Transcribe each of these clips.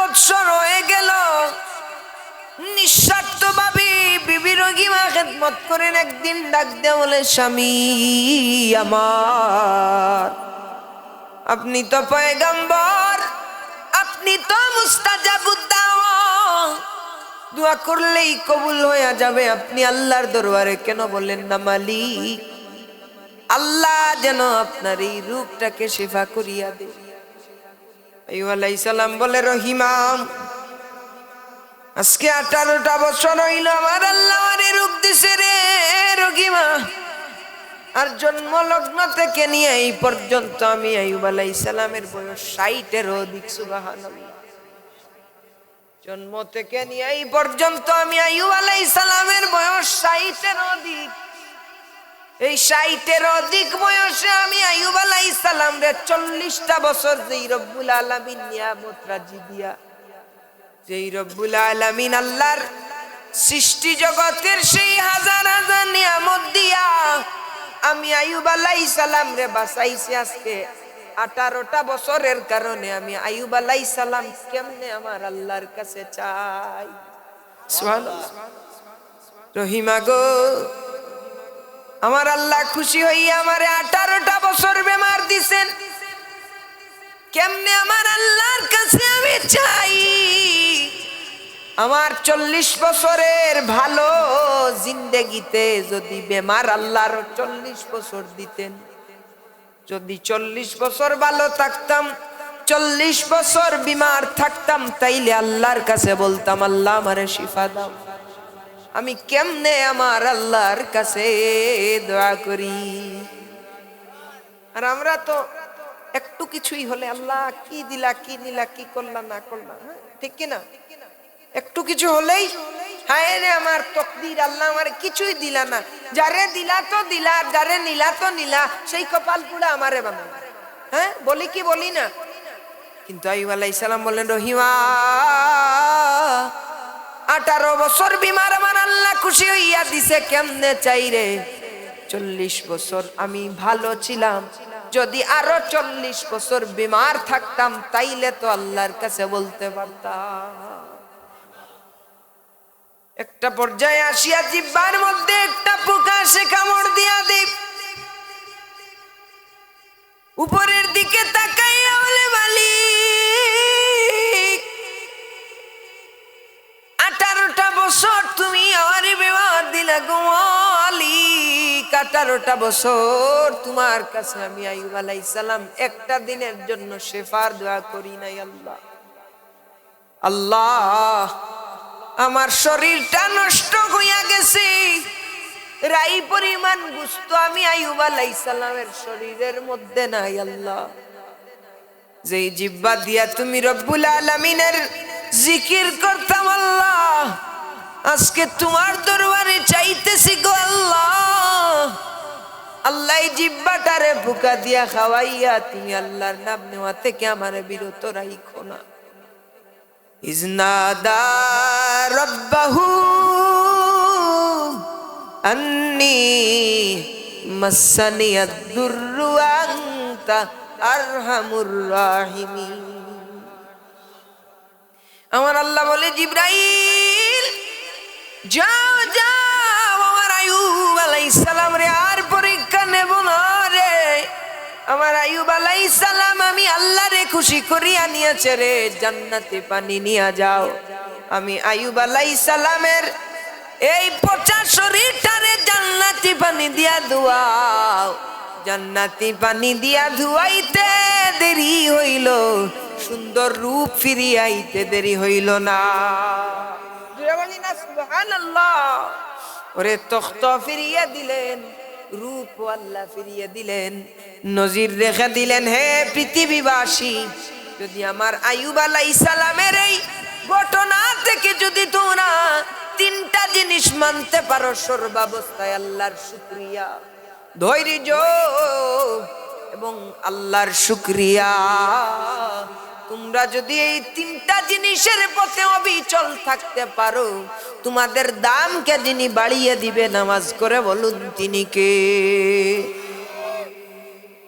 বৎসর হয়ে গেল নিঃস্বার্থভাবে বিবি রহিমা খেদমত করেন। একদিন ডাক দিয়ে বলে, স্বামী আমার, আপনি তো পয়গম্বর, আপনি তো মুস্তাজাবুদ দাওয়া, দোয়া করলেই কবুল হয়ে যাবে, আপনি আল্লাহর দরবারে কেন বলেন না মালিক আল্লাহ যেন আপনার এই রূপটাকে শিফা করিয়া দে। আইয়ুব আলাইহিস সালাম বলে, রহিমা আজকে 18টা বছর হইল আমার আল্লাহ আমারে রূপ দিছে রে রহিমা। আর জন্ম লগ্ন থেকে নিয়ে এই পর্যন্ত আমি আইয়ুব আলাইহিস সালামের বয়স 60-এর অধিক। সুবহানাল্লাহ। জন্ম থেকে নিয়ে এই পর্যন্ত আমি আইয়ুব আলাইহিস সালামের বয়স 60-এর অধিক। এই 60-এর অধিক বয়সে আমি আইয়ুব আলাইহিস সালাম রে 40টা বছর যেই রব্বুল আলামিন নিয়ামত রাজি দিয়া, যেই রব্বুল আলামিন আল্লাহর সৃষ্টি জগতের সেই হাজার হাজার নিয়ামত দিয়া আমি আইয়ুব আলাইহিস সালাম রে বাঁচাইছি আজকে 18টা বছরের কারণে। আমি আইয়ুব আলাইহিস সালাম কেমনে আমার আল্লাহর কাছে চাই। সুবহানাল্লাহ। রহিমা গো, আমার আল্লাহ খুশি হইয়া আমারে 18টা বছর বেমার দিছেন, কেমনে আমার আল্লাহর কাছে আমি চাই। আমার 40 বছরের ভালো জিন্দেগিতে যদি বেমার আল্লাহর 40 বছর দিতেন, যদি 40 বছর ভালো থাকতাম, 40 বছর বিমার থাকতাম, তাইলে আল্লাহর কাছে বলতাম, আল্লাহ আমারে শিফা দাও। আমি কেমনে আমার আল্লাহর কাছে দোয়া করি। আর আমরা তো একটু কিছুই হলে আল্লাহ কি দিলা, কি নিলা, কি করলা না করলা, ঠিক কিনা? একটু কিছু হলেই হায় রে আমার তকদির, আল্লাহ আমার কিছুই দিলা না, যারে দিলা তো দিলা, যারে নিলা তো নিলা, সেই কপাল পুরা আমারে বানাই। হ্যাঁ, বলি কি বলি না? কিন্তু আইয়ুব আলাইহিস সালাম বললেন, রহিমা 18 বছর বিমার আমার আল্লাহ খুশি হইয়া দিছে, কেমনে চাই রে। 40 বছর আমি ভালো ছিলাম, যদি আরো 40 বছর বিমার থাকতাম তাইলে তো আল্লাহর কাছে বলতে পারতাম। একটা পর্যায়ে আসিয়া জিহ্বার মধ্যে একটা পোকা সে কামড় দিয়া দেই, উপরের দিকে তাকাইয়া বলে, মালিক 18টা বছর তুমি আমারে বেমার দিলা গো মালিক, 18টা বছর তোমার কাছে আমি আইয়ুব আলাইহিস সালাম একটা দিনের জন্য শেফার দোয়া করি নাই। আল্লাহ আল্লাহ, আমার শরীরটা নষ্ট হইয়া গেছে, রাই পরিমাণ গোশত আমি আইয়ুব আলাইহিস সালামের শরীরের মধ্যে নাই। আল্লাহ, যেই জিহ্বা দিয়া তুমি রব্বুল আলামিনের জিকির করতাম, আল্লাহ আজকে তোমার দরবারে চাইতেছি গো আল্লাহ। আল্লাহ এই জিহ্বাটারে পোকা দিয়া খাওয়াইয়া তুমি আল্লাহর নাম নেওয়া থেকে আমারে বিরত রাখো না। ইজনাদা রব্বাহু আন্নি মাসানিয়াদ দুররু আনতা আরহামুর রাহিমিন। আমার আল্লাহ বলে, জিবরাইল যাও যাও আমার আইয়ুব আলাইহিস সালাম রে আর পরীক্ষা নেব না রে। আমার আইয়ুব আলাইহিস সালাম আমি আল্লাহ রে খুশি করিয়া নিয়েছে রে, জান্নাতে পানি নিয়ে যাও। আমি আইয়ুব আলাইহিস সালামের এই পচা শরীরটারে জান্নাতি পানি দিয়া ধুয়াও। জান্নাতি পানি দিয়া ধুয়াইতে দেরি হইল, সুন্দর রূপ ফিরিয়ে আইতে দেরি হইল না। সুবহানাল্লাহ। ওরে তখ্ত ফিরিয়ে দিলেন, রূপ আল্লাহ ফিরিয়ে দিলেন, নজির রেখে দিলেন। হে পৃথিবীবাসী, যদি আমার আইয়ুব আলাইহিস সালামের এই ঘটনা থেকে যদি তোমরা 3টা জিনিস মানতে পারো, সর্বাবস্থায় আল্লাহর শুকরিয়া, ধৈর্য এবং আল্লাহর শুকরিয়া, তোমরা যদি এই 3টা জিনিসের পথে অবিচল থাকতে পারো, তোমাদের দামকে যিনি বাড়িয়ে দিবে, নামাজ করে বলুন তিনি কে?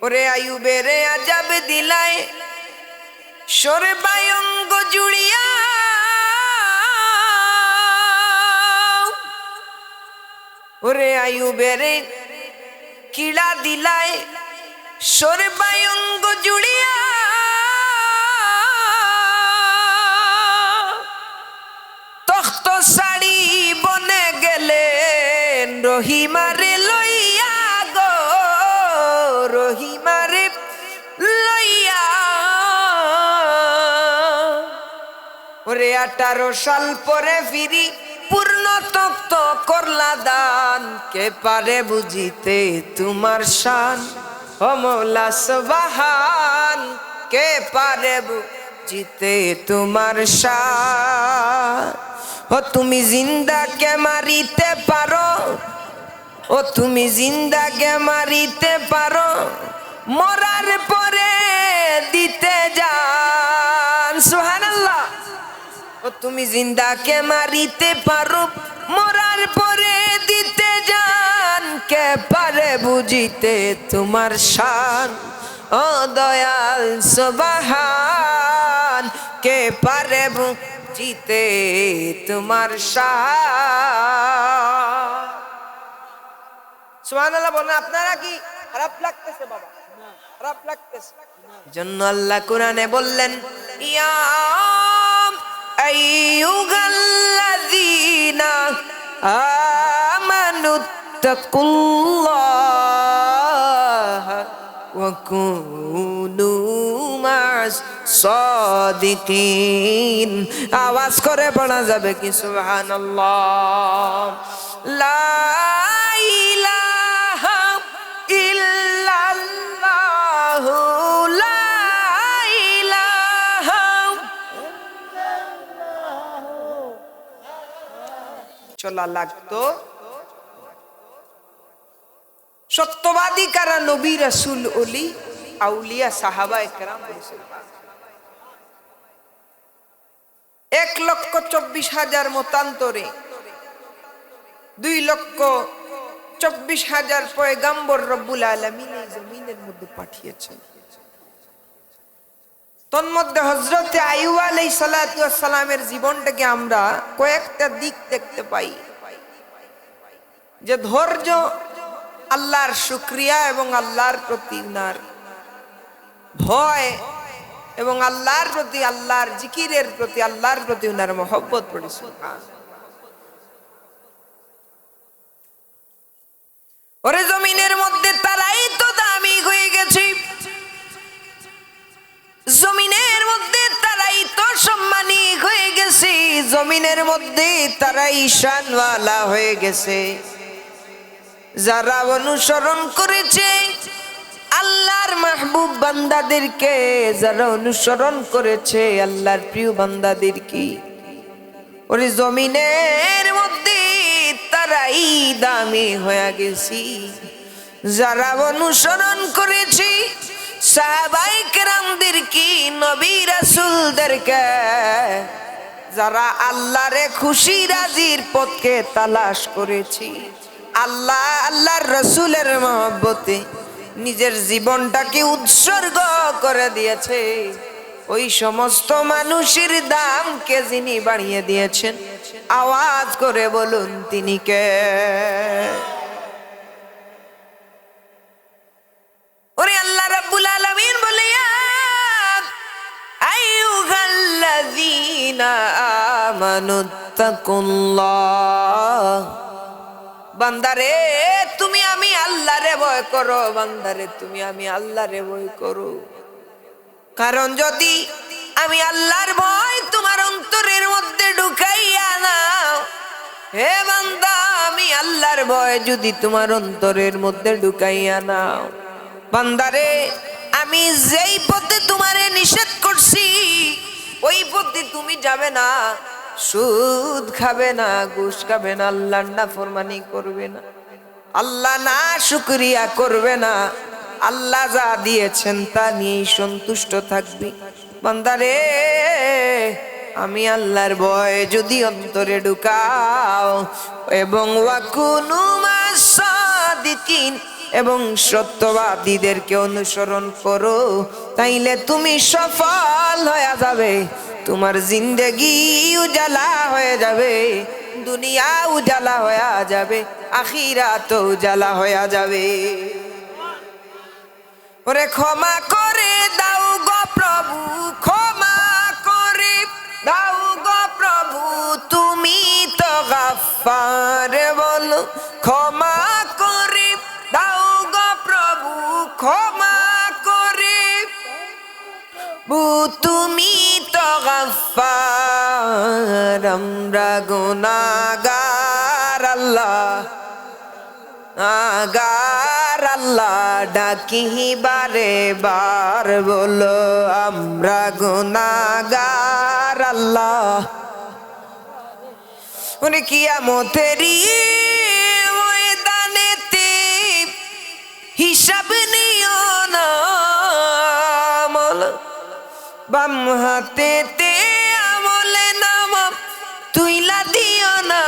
ওরে আইয়ুবের আযাব দিলায় সরে বায়ঙ্গ জুড়িয়া ওরে আইয়ুবের কিড়া দিলায় সর্বাঙ্গ জুড়িয়া, তখ্ত শাড়ি বনে গেলেন রহিমারে লইয়া গো, রহিমারে লইয়া। ওরে 18 সাল পরে ফিরি পূর্ণ তক্ত করলা দান, কে পারে বুঝিতে তোমার শান ও মৌলা সুবহান, কে পারে বুঝিতে তোমার শান। ও তুমি জিন্দাকে মারিতে পারো, ও তুমি জিন্দাকে মারিতে পারো, মরার পরে দিতে যান। সুবহানাল্লাহ। ও তুমি জিন্দাকে মারিতে পারো, মরার পরে দিতে যান, কে পারে বুঝিতে তোমার শান ও দয়াল সুবহান, কে পারে বুঝিতে তোমার শান। সুবহানাল্লাহ বলেন। আপনারা কি খারাপ লাগতেছে বাবা? খারাপ লাগতেছে? জন্য আল্লাহ কোরআনে বললেন, ইয়া আইয়ুহাল্লাযীনা আমানুত্তাকুল্লাহা ওয়া কুনু মা'আস সাদিকিন। আওয়াজ করে পড়া যাবে কি সুবহানাল্লাহ। লা ইলাহা ইল্লাল্লাহু, লা চলা লাগতো। সত্যবাদী কারা? নবী, রাসূল, ওলি, আউলিয়া, সাহাবায়ে কেরাম। 1,24,000 মতান্তরে 2,24,000 পয়গাম্বর রব্বুল আলামিন এই জমিনের মধ্যে পাঠিয়েছেন। তন্মধ্যে হযরতে আইয়ুব আলাইহিস সালাতু ওয়াস সালামের জীবনটাকে আমরা কয়েকটা দিক দেখতে পাই, যে ধৈর্য, আল্লাহর শুকরিয়া এবং আল্লাহর প্রতি উনার ভয় এবং আল্লাহর প্রতি, আল্লাহর জিকিরের প্রতি, আল্লাহর প্রতি উনার মহব্বত পড়েছে। ওরে জমিনের মধ্যে তারাই তো দামি হয়ে গেছে, জমিনের মধ্যে তারাই তো সম্মানী হয়ে গেছে, জমিনের মধ্যে তারাই শানওয়ালা হয়ে গেছে। যারা অনুসরণ করেছে আল্লাহর মাহবুব বান্দাদেরকে, যারা অনুসরণ করেছে আল্লাহর প্রিয় বান্দাদেরকে, ওরে জমিনের মধ্যে তারাই দামি হয়ে গেছে। যারা অনুসরণ করেছে সাহাবায়ে কেরামদেরকে, নবী রাসূলদেরকে, যারা আল্লাহরে খুশি রাজির পথকে তালাশ করেছি, আল্লাহ আল্লাহর রাসূলের মহব্বতে নিজের জীবনটাকে উৎসর্গ করে দিয়েছে, ওই সমস্ত মানুষের দামকে যিনি বাড়িয়ে দিয়েছেন, আওয়াজ করে বলুন তিনি কে? ওরে আল্লাহ রাব্বুল আলামিন বলে, আইয়ুহাল্লাযীনা আমানুত্তাকুল্লাহ, বান্দারে তুমি আমি আল্লাহরে ভয় করো, বান্দারে তুমি আমি আল্লাহরে ভয় করো। কারণ যদি আমি আল্লাহর ভয় তোমার অন্তরের মধ্যে ঢুকাইয়া নাও, হে বান্দা, আমি আল্লাহর ভয় যদি তোমার অন্তরের মধ্যে ঢুকাইয়া নাও, বান্দারে আমি যেই পথে তোমারে নিষেধ করছি ওই পথে তুমি যাবে না, সুদ খাবে না, ঘুষ খাবে না, আল্লাহর নাফরমানি করবে না, আল্লাহ না শুকরিয়া করবে না, আল্লাহ যা দিয়েছেন তা নিয়েই সন্তুষ্ট থাকবি। বান্দারে আমি আল্লাহর ভয় যদি অন্তরে ঢুকাও এবং ওয়াকুনু মা'আস সাদিকিন, এবং সত্যবাদীদেরকে অনুসরণ করো, তাইলে তুমি সফল হয়ে যাবে, তোমার জিন্দেগি উজালা হয়ে যাবে, দুনিয়া উজালা হয়ে যাবে, আখিরাত উজালা হয়ে যাবে। ওরে ক্ষমা করে দাও গো প্রভু, ক্ষমা করে দাও গো প্রভু, তুমি তো গফফার বলো। ক্ষমা করে দাও গো প্রভু, ক্ষমা করে তুমি তো গফফার। আমরা গুনাহগার আল্লাহ, আগার আল্লাহ ডাকি বারে বার বলো, আমরা গুনাহগার আল্লাহ। উনি কিয়ামতেরি ময়দানেতে হিসাব নিও না, বাম হাতেতে আমলে নাম তুইলা দিও না।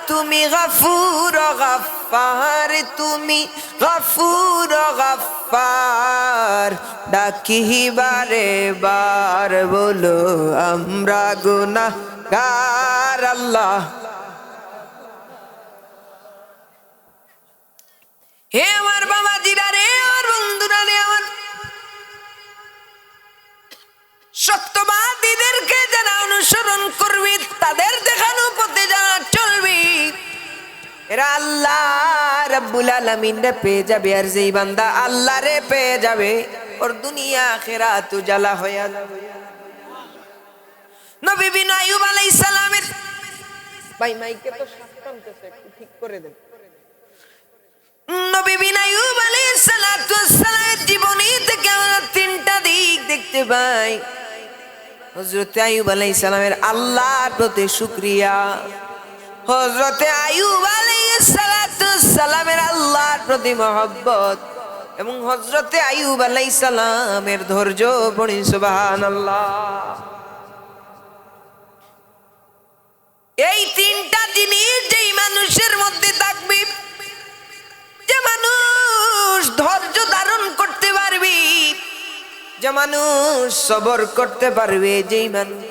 তুমি গফুর গফফার, তুমি গফুর গফফার ডাকি বারে বার বলো, আমরা গুনাহগার আল্লাহ। হে আমার বাবাজিরা রে, আমার বন্ধুরা রে, আমার সত্যবাদীদেরকে যারা অনুসরণ করবি, তাদের দেখানো পথে যারা চলবি, এরা আল্লাহ রাব্বুল আলামিন রে পেয়ে যাবে। আর যেই বান্দা আল্লাহ রে পেয়ে যাবে, ওর দুনিয়া আখিরাত উজালা হয়ে যাবে। নবী বিন আইয়ুব আলাইহিস সালামের ভাই মাইকে তো সাতটানতেছে, একটু ঠিক করে দেন। নবী বিন আইয়ুব আলাইহিস সালাতু ওয়াস সালামের জীবনী থেকে আমরা তিনটা দিক দেখতে পাই। হযরত আইয়ুব আলাইহিস সালামের আল্লাহর প্রতি শুকরিয়া, হযরত আইয়ুব আলাইহিস সালাতু ওয়াস সালামের আল্লাহর প্রতি মহব্বত, এবং হযরত আইয়ুব আলাইহিস সালামের ধৈর্য। পড়ি সুবহানাল্লাহ। এই তিনটা জিনিস যেই মানুষের মধ্যে থাকবে, যে মানুষ ধৈর্য ধারণ করতে পারবে, যে মানুষ সবর করতে পারবে, যেই মানুষ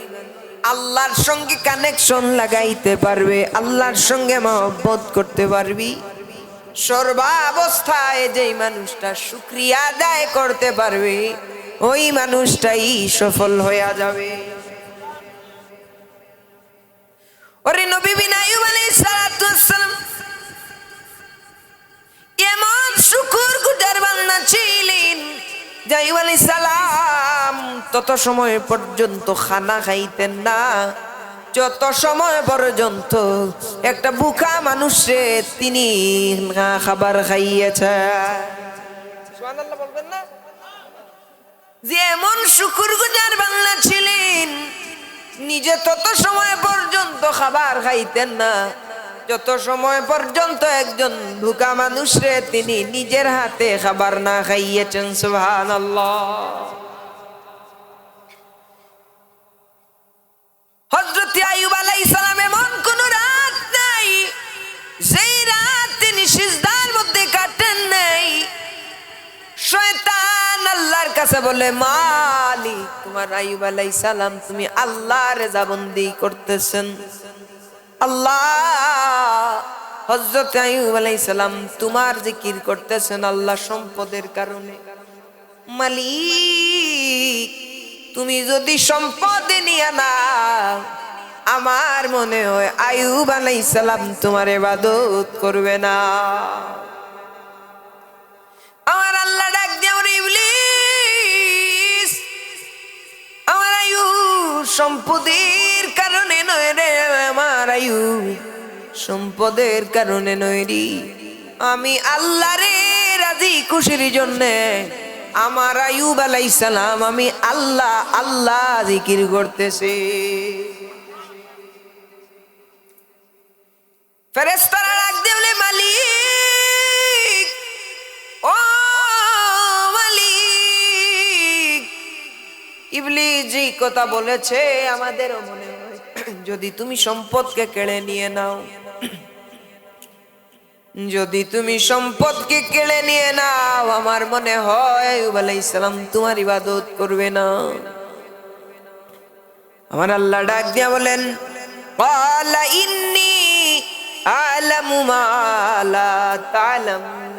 আল্লাহর সঙ্গে কানেকশন লাগাইতে পারবে, আল্লাহর সঙ্গে মহব্বত করতে পারবি, সর্বাবস্থায় যেই মানুষটা শুকরিয়া আদায় করতে পারবে, ওই মানুষটাই সফল হয়ে যাবে। ওরে নবী বিন আইয়ুব আলাইহিস সালাতু ওয়াস সালাম এমন শুকরগুজার বান্দা ছিলেন, যে আইয়ুব আলাইহিস সালাম তত সময় পর্যন্ত খানা খাইতেন না, যত সময় পর্যন্ত একটা বুকা মানুষে তিনি খাবার খাইয়েছে। সুবহানাল্লাহ বলবেন না? যে এমন শুকরগুজার বান্দা ছিলেন, নিজে তত সময় পর্যন্ত খাবার খাইতেন না, যত সময় পর্যন্ত একজন ভুকা মানুষরে তিনি নিজের হাতে খাবার না খাইয়েছেন। সুবহানাল্লাহ। হযরত আইয়ুব আলাইহিস সালাম এমন কোন রাত নাই যেই রাত তিনি সিজদার মধ্যে কাটেন নাই। শয়তান আল্লাহর কাছে বলে, মালিক, তোমার আইয়ুব আলাইহিস সালাম তুমি আল্লাহর রেজাবন্দি করতেছেন। আল্লাহ, হযরত আইয়ুব আলাইহিস সালাম তোমার জিকির করতেছেন আল্লাহ সম্পদের কারণে। মালিক, তুমি যদি সম্পদ নিয়ে না, আমার মনে হয় আইয়ুব আলাইহিস সালাম তোমার ইবাদত করবে না। আমার আল্লাহ ডাক দিয়ে, ওরে ইবলিস, আমার আইয়ুব সম্পদের কারণে নয় রে, আমার আইয়ুব সম্পদের কারণে নয় রে, আমি আল্লাহ রে রাজি খুশির জন্য আমার আইয়ুব আলাইহিস সালাম আমি আল্লাহ আল্লাহ জিকির করতেছি। ফেরেশতারা ডাক দিয়ে বলে, মালিক, ও মালিক, ইবলিস যে কথা বলেছে আমাদেরও মনে হয়, যদি তুমি সম্পদকে কেড়ে নিয়ে নাও, যদি তুমি সম্পদকে কেড়ে নিয়ে নাও, আমার মনে হয় আইয়ুব আলাইহিস সালাম তোমার ইবাদত করবে না। আমার আল্লাহ ডাক দিয়া বলেন, ক্বালা ইন্নী আ'লামু মা লা তা'লামুন,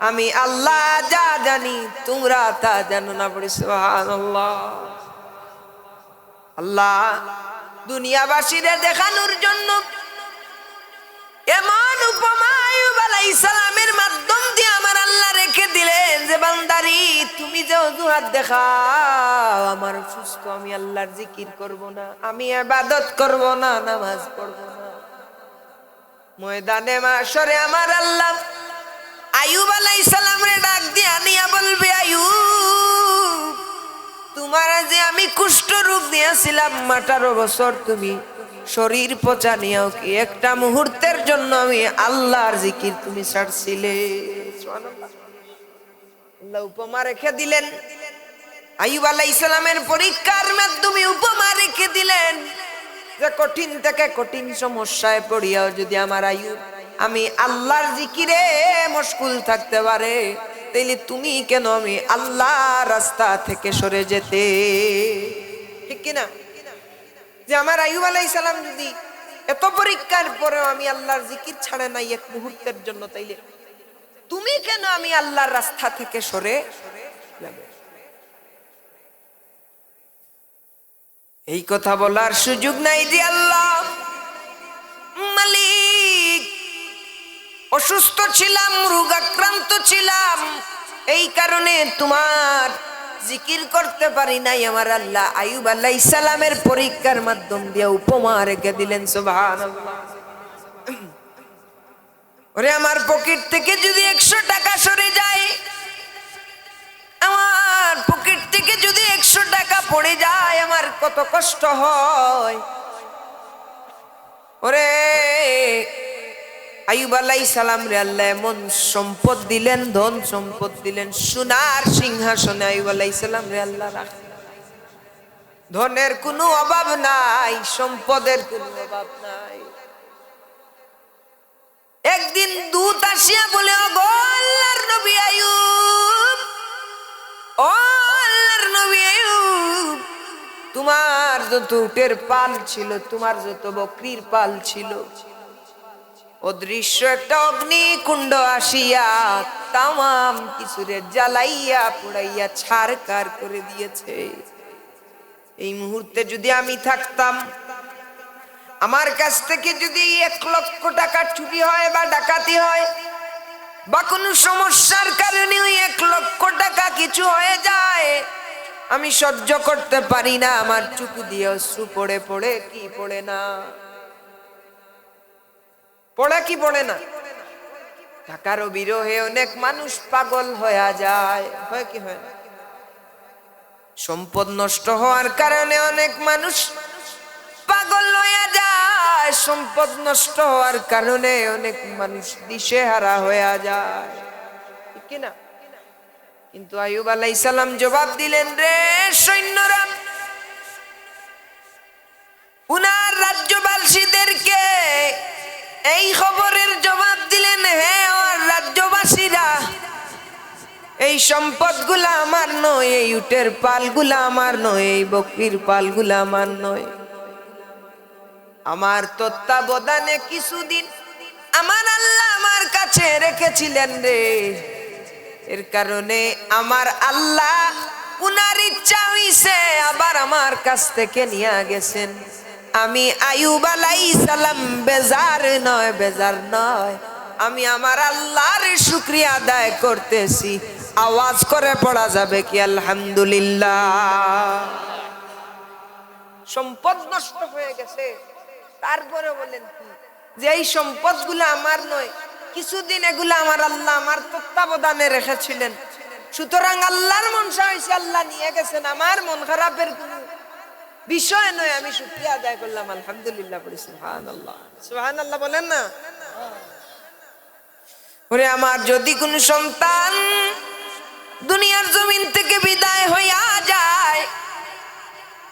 আমি আল্লাহ যা জানি তোমরা তা জানো না। পড়ি সুবহানাল্লাহ। আল্লাহ দুনিয়াবাসীরে দেখানোর জন্য এমন উপমা আইয়ুব আলাইহিস সালামের মাধ্যম দিয়ে আমার আল্লাহ রেখে দিলেন যে বান্দারি তুমি যে অজুহাত দেখাও আমার সুস্থ, আমি আল্লাহর জিকির করব না, আমি ইবাদত করব না, নামাজ পড়ব না, ময়দানে মাশরে আমার আল্লাহ আইয়ুব আলাইহিস সালামের ডাক দিয়া নিয়া বলবে, আইয়ুব তোমার যে আমি কুষ্ঠ রোগ দিয়েছিলাম 18 বছর, তুমি শরীর পচা নিয়েও কি একটা মুহূর্তের জন্য আমি আল্লাহর জিকির তুমি ছাড়ছিলে? সুবহানাল্লাহ। আল্লাহ উপমা রেখে দিলেন, আইয়ুব আলাইহিস সালামের পরীক্ষার মাধ্যমে উপমা রেখে দিলেন যে কঠিন থেকে কঠিন সমস্যায় পড়িয়াও যদি আমার আইয়ুব আমি আল্লাহর জিকিরে মশগুল থাকতে পারে, তাইলে তুমি কেন আমি আল্লাহর রাস্তা থেকে সরে যেতে? ঠিক কিনা? যে আমার আইয়ুব আলাইহিস সালাম যদি এত পরীক্ষার পরেও আমি আল্লাহর জিকির ছাড়ে নাই এক মুহূর্তের জন্য, তাইলে তুমি কেন আমি আল্লাহর রাস্তা থেকে সরে যাবে? এই কথা বলার সুযোগ নাই যে আল্লাহ মালিক অসুস্থ ছিলাম, রোগাক্রান্ত ছিলাম, এই কারণে তোমার জিকির করতে পারি নাই। আমার আল্লাহ আইয়ুব আলাইহিস সালামের পরীক্ষার মাধ্যম দিয়ে উপমা রেখে দিলেন। সুবহানাল্লাহ। ওরে আমার পকেট থেকে যদি 100 টাকা সরে যায়, আমার পকেট থেকে যদি 100 টাকা পড়ে যায়, আমার কত কষ্ট হয়। ওরে আইয়ুব আলাইহিস সালাম রে আল্লাহ এমন সম্পদ দিলেন, ধন সম্পদ দিলেন, সোনার সিংহাসনে আইয়ুব আলাইহিস সালাম রে আল্লাহ রাখলেন। ধনের কোনো অভাব নাই, সম্পদের কোনো অভাব নাই। একদিন দূত আসিয়া বলে, ও গো আল্লাহর নবী আইয়ুব, ও আল্লাহর নবী আইয়ুব, তোমার যত উটের পাল ছিল, তোমার যত বকরির পাল ছিল, অদৃশ্য একটা অগ্নিকুণ্ড আসিয়া তামাম কিছুরে জ্বালাইয়া পোড়াইয়া ছারখার করে দিয়েছে। এই মুহূর্তে যদি আমি থাকতাম, আমার কাছ থেকে যদি 1 লক্ষ টাকা চুরি হয় বা ডাকাতি হয় বা কোনো সমস্যার কারণে ওই 1 লক্ষ টাকা কিছু হয়ে যায়, আমি সহ্য করতে পারি না। আমার চুকু দিয়ে অশ্রু পড়ে পড়ে কি পড়ে না? পড়ে কি পড়ে না? টাকার বিরহে অনেক মানুষ পাগল হয়ে যায়, হয় কি হয় না? সম্পদ নষ্ট হওয়ার কারণে অনেক মানুষ পাগল হয়ে যায়, সম্পদ নষ্ট হওয়ার কারণে অনেক মানুষ দিশেহারা হয়ে যায়, ঠিক কি না? কিন্তু আইয়ুব আলাইহিস সালাম জবাব দিলেন, রে সৈন্যরা, উনার রাজ্যবাসীদেরকে এই খবরের জবাব দিলেন, হে আমার রাজ্যবাসীরা, এই সম্পদগুলা আমার নয়, এই উটের পালগুলা আমার নয়, এই বকরির পালগুলা আমার নয়। আমার তত্ত্বাবধানে কিছুদিন আমার আল্লাহ আমার কাছে রেখেছিলেন রে, এর কারণে আমার আল্লাহ উনার ইচ্ছা হইছে আবার আমার কাছ থেকে নিয়ে গেছেন। আমি আইয়ুব আলাইহিস সালাম বেজার নয়, আমি আমার আল্লাহর শুকরিয়া আদায় করতেছি। আওয়াজ করে পড়া যাবে কি আলহামদুলিল্লাহ? সম্পদ নষ্ট হয়ে গেছে, তারপরে বলেন কি যে এই সম্পদগুলো আমার নয়, কিছুদিন এগুলো আমার আল্লাহ আমার তত্ত্বাবধানে রেখেছিলেন, সুতরাং আল্লাহর মনসা হয়েছে, আল্লাহ নিয়ে গেছেন, আমার মন খারাপের কোনো বিষয় নয়। আমি শুকরিয়া আদায় করলাম, আলহামদুলিল্লাহ বলি। সুবহানাল্লাহ, সুবহানাল্লাহ বলেন না? ওরে আমার যদি কোন সন্তান দুনিয়ার জমিন থেকে বিদায় হইয়া যায়,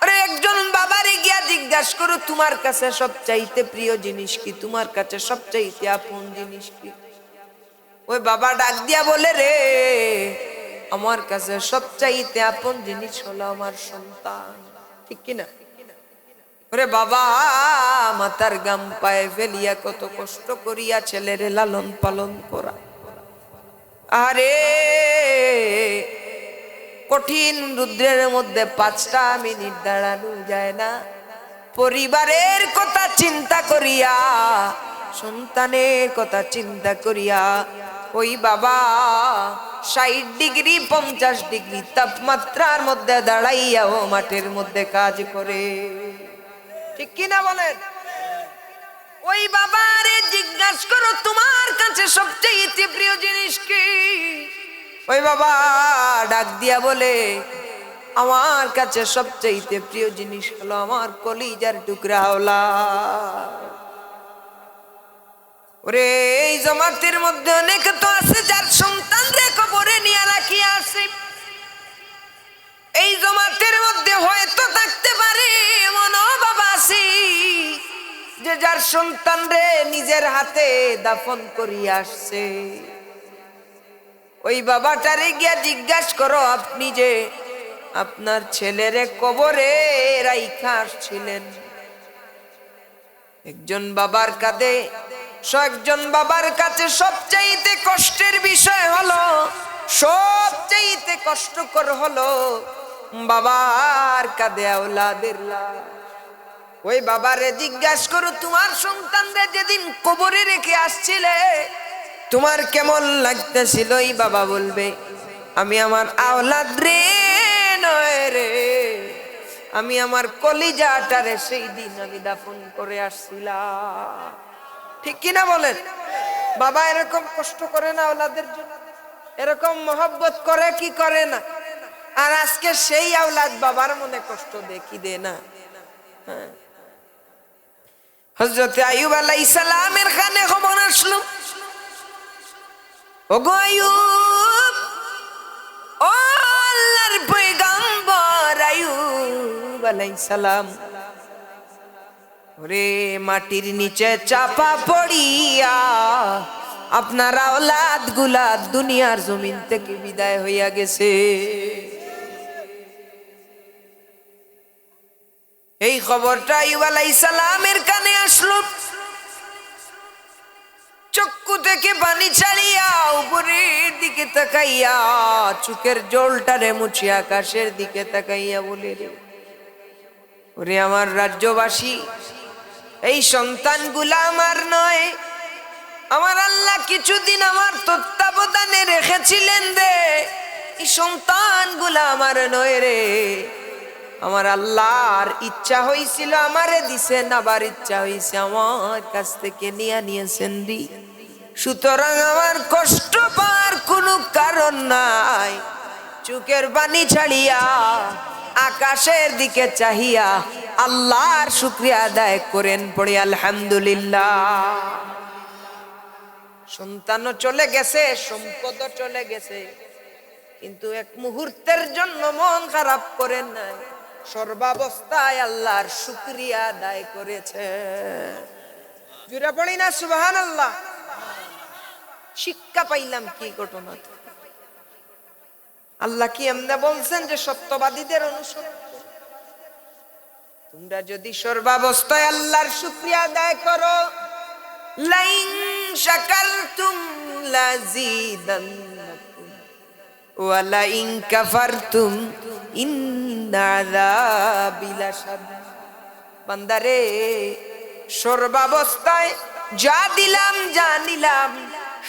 আরে একজন বাবারে গিয়া জিজ্ঞাসা করো, তোমার কাছে সবচাইতে প্রিয় জিনিস কি? তোমার কাছে সবচাইতে আপন জিনিস কি? ওই বাবা ডাক দিয়া বলে, রে আমার কাছে সবচাইতে আপন জিনিস হলো আমার সন্তান, ঠিক কিনা? ওরে বাবা মাথার গাম পায়ে ফেলিয়া কত কষ্ট করিয়া ছেলেরে লালন পালন করা। আরে কঠিন রুদ্রের মধ্যে 5টা মিনিট দাঁড়ানো যায় না। পরিবারের কথা চিন্তা করিয়া, সন্তানের কথা চিন্তা করিয়া ওই বাবা 60 ডিগ্রি 50 ডিগ্রি তাপমাত্রার মধ্যে দাঁড়াইয়াও মাঠের মধ্যে কাজ করে। ঠিক কিনা বলেন? ওই বাবারে জিজ্ঞাসা করো তোমার কাছে সবচেয়ে প্রিয় জিনিস কি? ওই বাবা ডাক দিয়া বলে, আমার কাছে সবচেয়ে প্রিয় জিনিস হলো আমার কলিজার টুকরা আওলাদ। ওরে এই জমাতের মধ্যে অনেক তো আছে যার সন্তান রে কবরে নিয়ে রাখিয়া আসে। এই জমাতের মধ্যে হয়তো থাকতে পারে এমনও বাবা আছে যে যার সন্তান রে নিজের হাতে দাফন করিয়া আসছে। ওই বাবাটারে গিয়া জিজ্ঞাসা করো, আপনি যে আপনার ছেলেরে কবরে রাইখা আসছিলেন, একজন বাবার কাঁধে, একজন বাবার কাছে সবচাইতে কষ্টের বিষয় হলো, সবচাইতে কষ্টকর হলো বাবার কাঁধে আওলাদের লাশ। ওই বাবারে জিজ্ঞাসা করো, তোমার সন্তানদের যেদিন কবরে রেখে আসছিলে তোমার কেমন লাগতেছিল? এই বাবা বলবে, আমি আমার আওলাদ রে নয় রে, আমি আমার কলিজাটারে সেই দিন আমি দাফন করে আসছিলাম। ঠিক কিনা বলেন? বাবা এরকম কষ্ট করে না আওলাদের জন্য? এরকম মহব্বত করে কি করে না? আর আজকে সেই আওলাদ বাবার মনে কষ্ট দেখি দে না। হযরত আইয়ুব আলাইহিস সালামের কানে খবর আসলো, ওগো আইয়ুব, ও আল্লাহর পয়গম্বর আইয়ুব আলাইহিস সালাম, ওরে মাটির নিচে চাপা পড়িয়া আপনার আওলাদ গুলা দুনিয়ার জমিন থেকে বিদায় হইয়া গেছে। এই খবরটা আইয়ুব আলাইহিস সালামের কানে আসলো। চক্ষু থেকে পানি ছাড়িয়া উপরের দিকে তাকাইয়া চোখের জলটারে মুছিয়া আকাশের দিকে তাকাইয়া বলে, ওরে আমার রাজ্যবাসী, এই সন্তানগুলা আমার নয়, আমার আল্লাহ কিছুদিন আমার তত্ত্বাবধানে রেখেছিলেন রে। এই সন্তানগুলা আমার নয় রে, আমার আল্লাহর ইচ্ছা হয়েছিল আমারে দিছেন, আবার ইচ্ছা হয়েছে আমার কাছ থেকে নিয়েছেন রে। সুতরাং আমার কষ্ট পাওয়ার কোনো কারণ নাই। চোখের পানি ছাড়িয়া আকাশের দিকে চাহিয়া আল্লাহর শুকরিয়া আদায় করেন, পড়ে আলহামদুলিল্লাহ। সন্তানও চলে গেছে, সম্পদও চলে গেছে, কিন্তু এক মুহূর্তের জন্য মন খারাপ করেন নাই, সর্বাবস্থায় আল্লাহর শুকরিয়া আদায় করেছে। জুড়ে পড়ি না সুবহানাল্লাহ। শিক্ষা পাইলাম কি ঘটনা? আল্লাহ কি এমনি বলছেন যে সত্যবাদীদের অনুসরণ? তোমরা যদি সর্বাবস্থায় আল্লাহর শুকরিয়া আদায় করো, লাইন শাকারতুম লাযীদান্নাকুম ওয়া লাইন কাফারতুম ইন্না আযাবি লাশাদীদ। বান্দারে, সর্বাবস্থায় যা দিলাম যা নিলাম,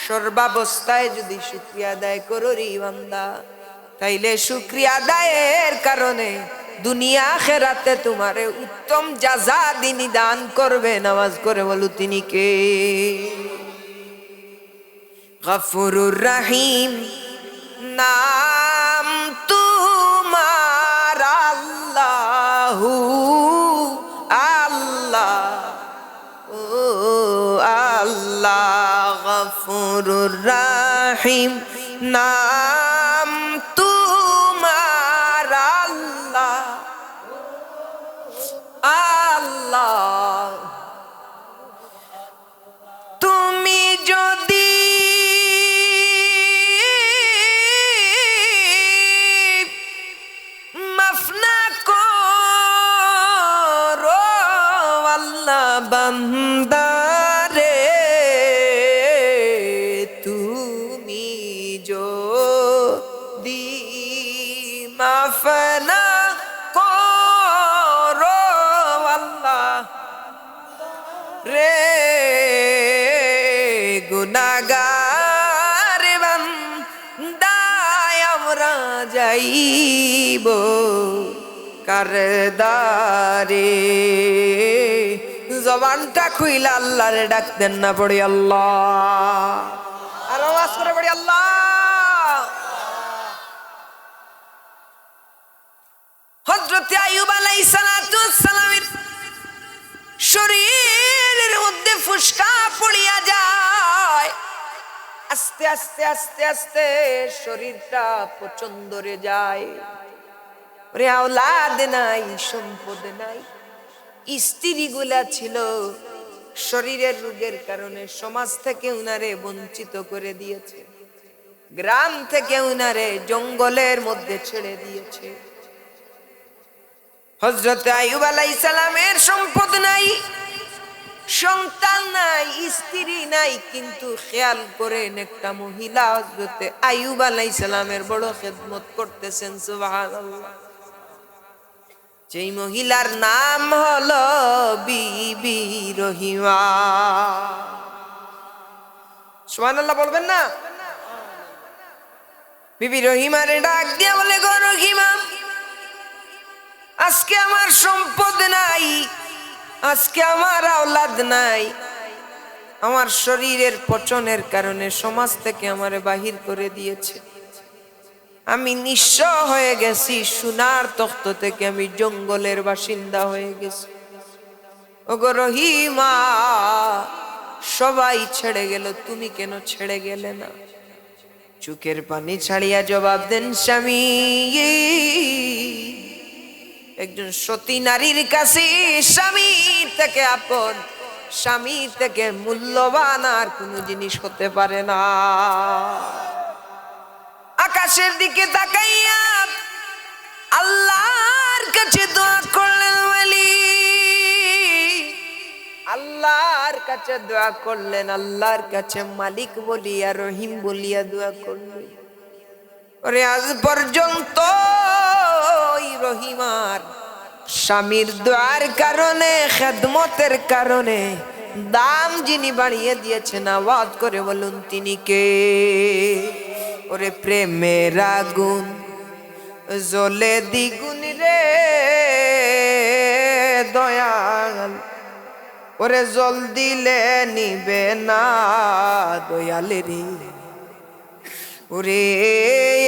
সর্বাবস্থায় যদি শুকরিয়া আদায় করো রে বান্দা, তাইলে শুকরিয়া আদায়ের কারণে দুনিয়া আখিরাতে তোমারে উত্তম জাযা তিনি দান করবে। নামাজ করে বলো তিনি কে? গফুরুর রহিম নাম তোমার আল্লাহু আল্লাহ, ও আল্লাহ গফুরুর রহিম নাম তোমার আল্লাহ আল্লাহ। তুমি যদি মাফ না করো আল্লাহ, বান্দারে তুমি যদি মাফ না করো আল্লাহ রে গুনাহগার বান্দায় আমরা যাইব কারদারে। জবানটা খুইলা আল্লাহরে ডাক দেন না, পড়ি আল্লাহ, আর আওয়াজ করে পড়ি আল্লাহ। হযরত আইয়ুব আলাইহিস সালাতু ওয়াস সালামের শরীরের মধ্যে ফুসকা পড়িয়া যায়, আস্তে আস্তে আস্তে আস্তে শরীরটা পচন্দরে যায়। ওরে আওলাদ নাই, সম্পদ নাই, স্ত্রী গুলা ছিল শরীরের রোগের কারণে সমাজ থেকে উনারে বঞ্চিত করে দিয়েছে, গ্রাম থেকে উনারে জঙ্গলের মধ্যে ছেড়ে দিয়েছে। হযরত আইয়ুব আলাইহিস সালামের সম্পদ নাই, সন্তান নাই, স্ত্রী নাই, কিন্তু খেয়াল করেন একটা মহিলা হযরত আইয়ুব আলাইহিস সালামের বড় খেদমত করতেছেন। সুবহানাল্লাহ। যেই মহিলার নাম হলো বিবি রহিমা। সুবহানাল্লাহ বলবেন না? বিবি রহিমারে ডাক দিয়া বলে, গো রহিমা, আজকে আমার সম্পদ নাই, আজকে আমার আওলাদ নাই, আমার শরীরের পচনের কারণে সমাজ থেকে আমারে বাহির করে দিয়েছে, আমি নিঃস্ব হয়ে গেছি, সোনার তখ্ত থেকে আমি জঙ্গলের বাসিন্দা হয়ে গেছি। ওগো রহিমা, সবাই ছেড়ে গেল, তুমি কেন ছেড়ে গেলে না? চোখের পানি ছাড়িয়া জবাব দেন স্বামী, একজন সতী নারীর কাছে স্বামী থেকে আপন, স্বামী থেকে মূল্যবান আর কোনো জিনিস হতে পারে না। আকাশের দিকে তাকাইয়া আল্লাহর কাছে দোয়া করলেন ওয়ালি, আল্লাহর কাছে দোয়া করলেন, আল্লাহর কাছে মালিক বলিয়া রহিম বলিয়া দোয়া করলেন। ওরে আজ পর্যন্ত ওই রহিমার স্বামীর দোয়ার কারণে, খেদমতের কারণে দাম যিনি বাড়িয়ে দিয়েছেন, আওয়াজ করে বলুন তিনি কে? ওরে প্রেমের আগুন জ্বলে দ্বিগুণ রে দয়াল, ওরে জল দিলে নিবে না দয়াল রে। ওরে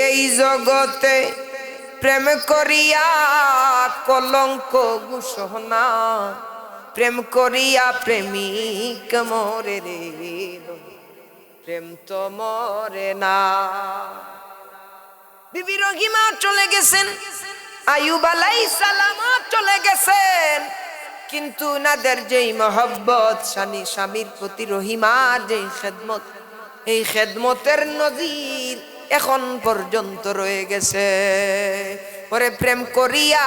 এই জগতে প্রেম করিয়া কলঙ্ক ঘোষণা, প্রেম করিয়া প্রেমিক মরে রে, প্রেম তো মরে না। বিবি রহিমা চলে গেছেন, আইয়ুব আলাইহিস সালাম চলে গেছেন, কিন্তু উনাদের যেই মহব্বত, স্বামীর প্রতি রহিমার যেই খেদমত, এই খেদমতের নজির এখন পর্যন্ত রয়ে গেছে। ওরে প্রেম করিয়া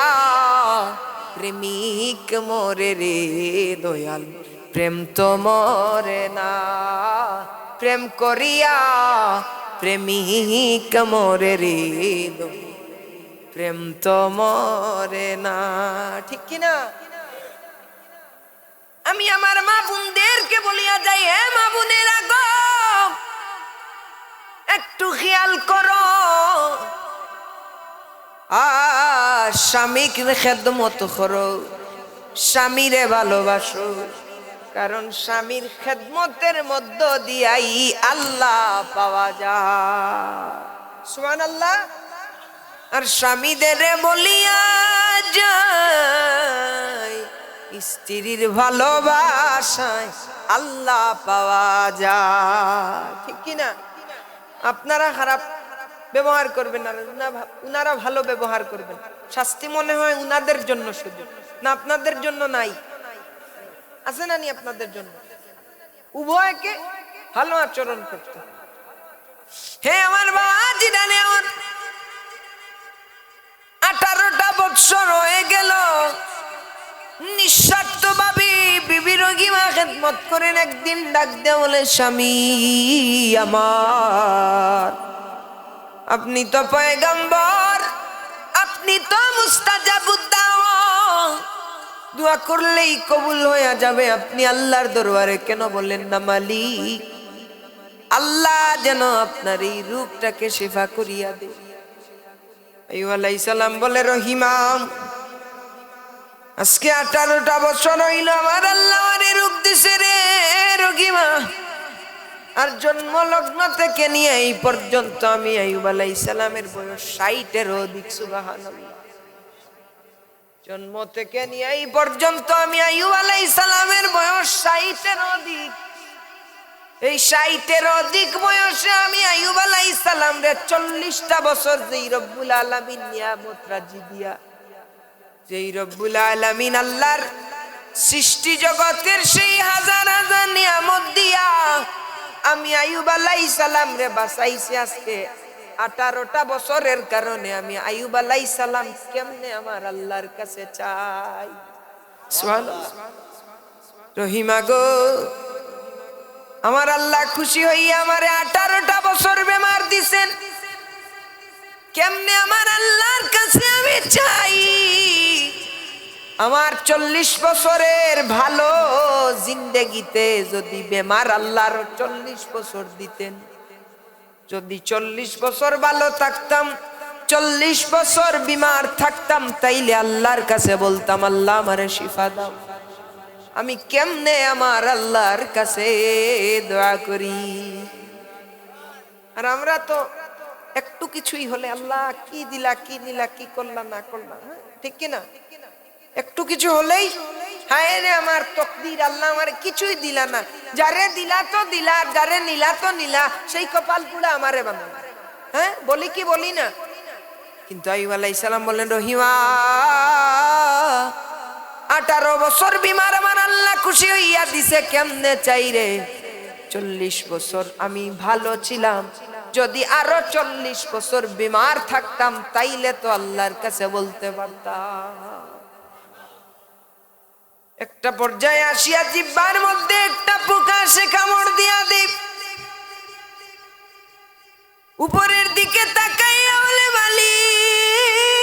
প্রেমিক মরে রে দয়াল, প্রেম তো মরে না, প্রেম করিয়া প্রেমিক মরে রে দয়াল, প্রেম তো মরে না। ঠিক কিনা? আমি আমার মা বোনদেরকে বলিয়া যাই, হে মা বোনেরা গো, একটু খেয়াল করো, স্বামীকে খেদমত করো, স্বামীরে ভালোবাসো, কারণ স্বামীর খেদমতের মধ্য দিয়াই আল্লাহ পাওয়া যায়। সুবহানাল্লাহ। আর স্বামীদের বলিয়া যায়, স্ত্রীর ভালোবাসায় আল্লাহ পাওয়া যায়। ঠিক কিনা? আপনারা খারাপ ব্যবহার করবেন আর উনারা ভালো ব্যবহার করবেন, শাস্তি মনে হয় উনাদের জন্য শুধু, না আপনাদের জন্য নাই? আছে না নি আপনাদের জন্য? উভয়কে ভালো আচরণ করতে। হে আমার বাবা, জানে আমার 18টা বছর হয়ে গেল নিঃস্বার্থভাবে বিবি রোগীমা খেদমত করেন, একদিন ডাক দিয়ে বলে, স্বামী আমার, আপনি তো পয়গম্বর, আপনি তো মুস্তাজাবুদ দাওয়া, দোয়া করলেই কবুল হয়ে যাবে, আপনি আল্লাহর দরবারে কেন বলেন না মালিক, আল্লাহ যেন আপনার এই রূপটাকে শিফা করিয়া দেয়। আইয়ুব আলাইহিস সালাম বলে, রহিমা, আজকে 18টা বছর হইল আমার আল্লাহ আমারে রূপ দিছে রে রহিমা, আর জন্ম লগ্ন থেকে নিয়ে এই পর্যন্ত আমি আইয়ুব আলাইহিস সালামের বয়স 60-এর অধিক। সুবহানাল্লাহ। জন্ম থেকে নিয়ে এই পর্যন্ত আমি আইয়ুব আলাইহিস সালামের বয়স 60-এর অধিক। এই 60-এর অধিক বয়সে আমি আইয়ুব আলাইহিস সালাম রে 40টা বছর যেই রব্বুল আলামিন নিয়ামত রাজি দিয়া, যেই রব্বুল আলামিন আল্লাহর সৃষ্টি জগতের সেই হাজার হাজার নিয়ামত দিয়া আমি আইয়ুব আলাইহিস সালাম রে বাঁচাইছি আজকে 18টা বছরের কারণে। আমি আইয়ুব আলাইহিস সালাম কেমনে আমার আল্লাহর কাছে চাই। সুবহানাল্লাহ। রহিমা গো, আমার আল্লাহ খুশি হইয়া আমারে 18টা বছর বেমার দিছেন, কেমনে আমার আল্লাহর কাছে আমি চাই। আমার 40 বছরের ভালো জিন্দেগিতে যদি বেমার আল্লাহর 40 বছর দিতেন, যদি 40 বছর ভালো থাকতাম, 40 বছর বিমার থাকতাম, তাইলে আল্লাহর কাছে বলতাম, আল্লাহ আমারে শিফা দাও। আমি কেমনে আমার আল্লাহর কাছে দোয়া করি। আর আমরা তো একটু কিছুই হলে আল্লাহ কি দিলা, কি নিলা, কি করলা না করলা, ঠিক কিনা? একটু কিছু হলেই হায় রে আমার তকদির, আল্লাহ আমার কিছুই দিলা না, যারে দিলা তো দিলা, যারে নিলা তো নিলা, সেই কপাল পুরা আমারে বানালা। হ্যাঁ, বলি কি বলি না? কিন্তু আইয়ুব আলাইহিস সালাম বললেন, রহিমা, 18 বছর বিমার আমার আল্লাহ খুশি হইয়া দিছে, কেমনে চাই রে। 40 বছর আমি ভালো ছিলাম, যদি আরো 40 বছর বিমার থাকতাম, তাইলে তো আল্লাহর কাছে বলতে পারতাম। একটা পর্যায়ে আসিয়া জিহ্বার মধ্যে একটা পোকা সে কামড় দিয়া দেব, উপরের দিকে তাকাইয়া বলে, মালিক,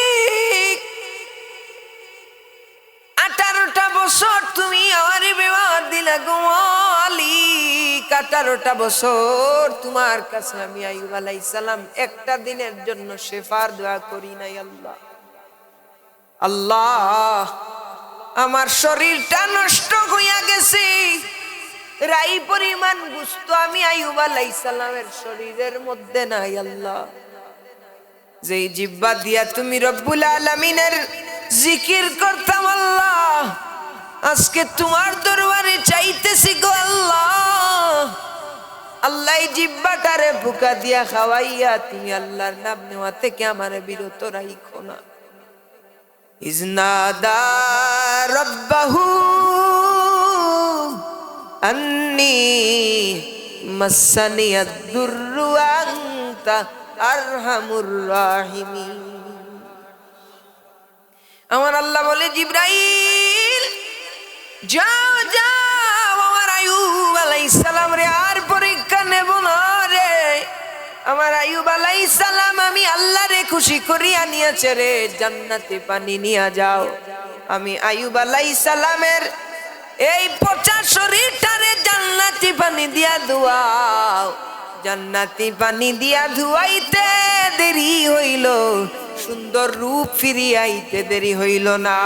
18টা বছর তুমি আমারে বেমার দিলা গো মালিক, 18টা বছর তোমার কাছে আমি আইয়ুব আলাইহিস সালাম একটা দিনের জন্য শেফার দোয়া করি নাই। আল্লাহ, আল্লাহ, আমার শরীরটা নষ্ট হইয়া গেছে, রাই পরিমাণ গোশত আমি আইয়ুব আলাইহিস সালামের শরীরের মধ্যে নাই। আল্লাহ, যেই জিহ্বা দিয়া তুমি রব্বুল আলামিনের জিকির করতাম, আল্লাহ, আজকে তোমার দরবারে চাইতেছি গো আল্লাহ, আল্লাহ এই জিহ্বাটারে পোকা দিয়া খাওয়াইয়া তুমি আল্লাহর নাম নেওয়া থেকে আমারে বিরত রাখো না। ইজনাদা রব্বাহু আন্নি মাসানিয়াদ দুররু আনতা আরহামুর রাহিমিন। আমার আল্লাহ বলে, জিবরাইল, যাও যাও আমার আইয়ুব আলাইহিস সালাম রে আর পরীক্ষা নেব না রে। আমার আইয়ুব আলাইহিস সালাম আমি আল্লাহ রে খুশি করিয়া নিয়েছে রে, জান্নাতে পানি নিয়ে যাও। আমি আইয়ুব আলাইহিস সালামের এই পচা শরীরটারে জান্নাতি পানি দিয়া ধুয়াও। জান্নাতি পানি দিয়া ধুয়াইতে দেরি হইল, সুন্দর রূপ ফিরিয়ে আইতে দেরি হইল না।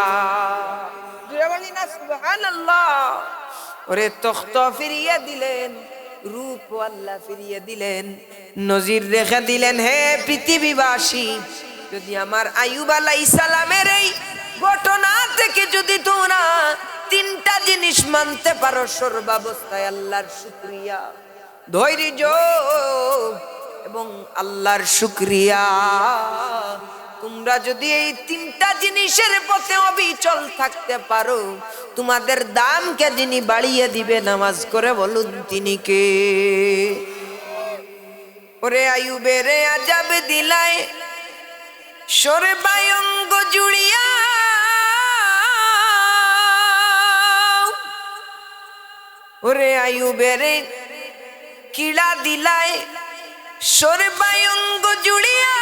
সুবহানাল্লাহ। ওরে তখ্ত ফিরিয়ে দিলেন, রূপ আল্লাহ ফিরিয়ে দিলেন, নজির রেখে দিলেন, হে পৃথিবীবাসী, যদি আমার আইয়ুব আলাইহিস সালামের এই ঘটনা থেকে যদি তোমরা 3টা জিনিস মানতে পারো, সর্বাবস্থায় আল্লাহর শুকরিয়া, ধৈর্য এবং আল্লাহর শুকরিয়া, তোমরা যদি এই 3টা জিনিসের পথে অবিচল থাকতে পারো, তোমাদের দামকে যিনি বাড়িয়ে দিবে, নামাজ করে বলুন তিনি কে? ওরে আইয়ুবের আজাব দিলায় সরে বায়ঙ্গ জুড়িয়া, ওরে আয়ুবেরে কিড়া দিলায় সর্বায়ঙ্গ জুড়িয়া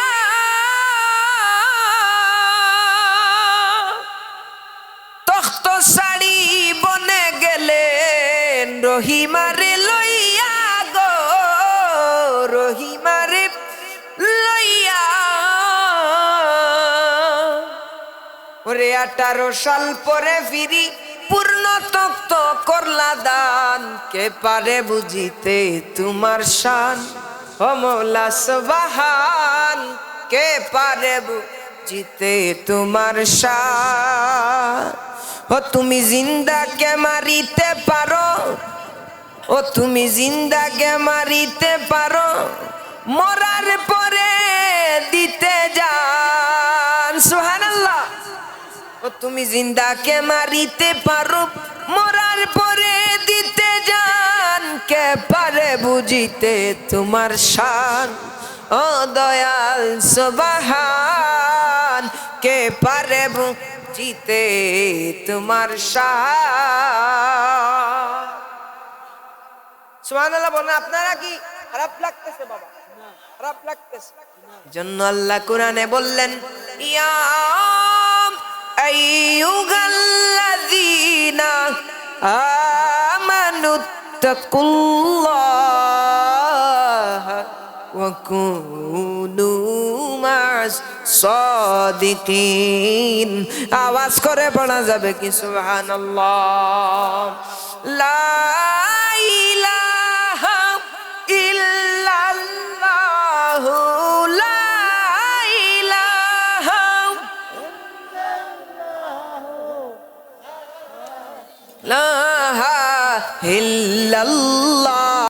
তখ্ত শাড়ি বনে গেলেন রহিমারে লইয়া গো রহিমারে লইয়া ওরে 18 সাল পরে ফিরি পূর্ণ তক্ত করলা দান কে পারে বুঝিতে তোমার শান ও মৌলা সুবহান কে পারে বুঝিতে তোমার শান ও তুমি জিন্দা কে মারিতে পারো ও তুমি জিন্দা কে মারিতে পারো মরার পরে দিতে যান সুবহানাল্লাহ ও তুমি জিন্দাকে মারিতে পারো মরার পরে দিতে যান কে পারে বুঝিতে তোমার শান ও দয়াল সুবহান কে পারে বুঝিতে তোমার শান সুবহানাল্লাহ বলেন আপনারা কি খারাপ লাগতেছে বাবা খারাপ লাগতেছে জন্য আল্লাহ কোরআনে বললেন ইয়া أيها الذين آمنوا اتقوا الله وكونوا مع الصادقين আওয়াজ করে পড়া যাবে কি সুবহানাল্লাহ লা ইলাহা ইল্লাল্লাহ লা ইলাহা ইল্লাল্লাহ